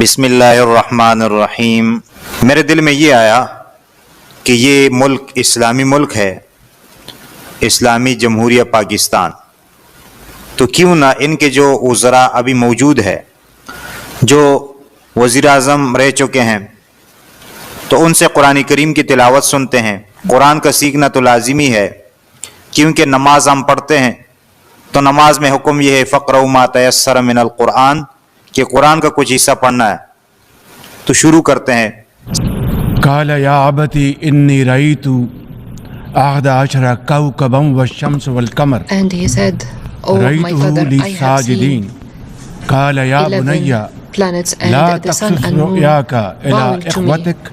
بسم اللہ الرحمن الرحیم۔ میرے دل میں یہ آیا کہ یہ ملک اسلامی ملک ہے، اسلامی جمہوریہ پاکستان، تو کیوں نہ ان کے جو وزراء ابھی موجود ہے، جو وزیر اعظم رہ چکے ہیں، تو ان سے قرآن کریم کی تلاوت سنتے ہیں۔ قرآن کا سیکھنا تو لازمی ہے، کیونکہ نماز ہم پڑھتے ہیں تو نماز میں حکم یہ ہے فقرؤ ما تیسر من القرآن، کہ قرآن کا کچھ حصہ پڑھنا ہے۔ تو شروع کرتے ہیں۔ قال یا ابتی انی رأیت احد عشر کوكبا والشمس والقمر And he said, "Oh my father, رأیته I have للساجدین seen قال یا بنی 11 planets law and the sun تقصص and moon رؤیاک إلى bowing to me." إخوتك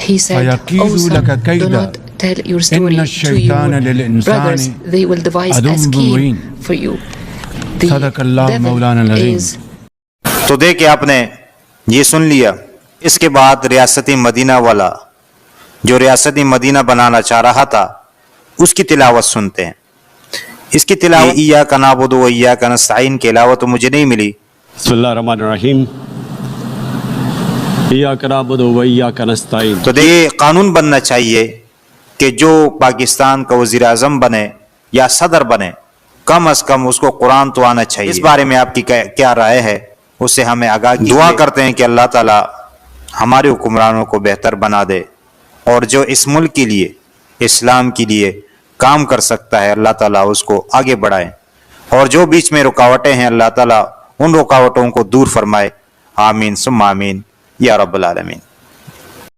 He said, "Oh فيكيدوا son, لك do كيدا not tell your إن story to الشيطان your brothers. للإنسان They will devise عدو a scheme Mubeen for you." The صدق اللہ مولانا devil العظیم۔ is تو دیکھیں، آپ نے یہ سن لیا۔ اس کے بعد ریاستی مدینہ والا جو ریاستی مدینہ بنانا چاہ رہا تھا، اس کی تلاوت سنتے ہیں۔ اس کی تلاوت ایاک نعبد و ایاک نستعین کے علاوہ تو مجھے نہیں ملی۔ بسم اللہ الرحمن الرحیم۔ ایاک نعبد و ایاک نستعین۔ تو یہ قانون بننا چاہیے کہ جو پاکستان کا وزیر اعظم بنے یا صدر بنے، کم از کم اس کو قرآن تو آنا چاہیے۔ اس بارے میں آپ کی کیا رائے ہے، اس سے ہمیں آگاہ کیجیے۔ دعا کرتے ہیں کہ اللہ تعالی ہمارے حکمرانوں کو بہتر بنا دے، اور جو اس ملک کے لیے، اسلام کے لیے کام کر سکتا ہے، اللہ تعالیٰ اس کو آگے بڑھائے، اور جو بیچ میں رکاوٹیں ہیں، اللہ تعالیٰ ان رکاوٹوں کو دور فرمائے۔ آمین ثم آمین یا رب العالمین۔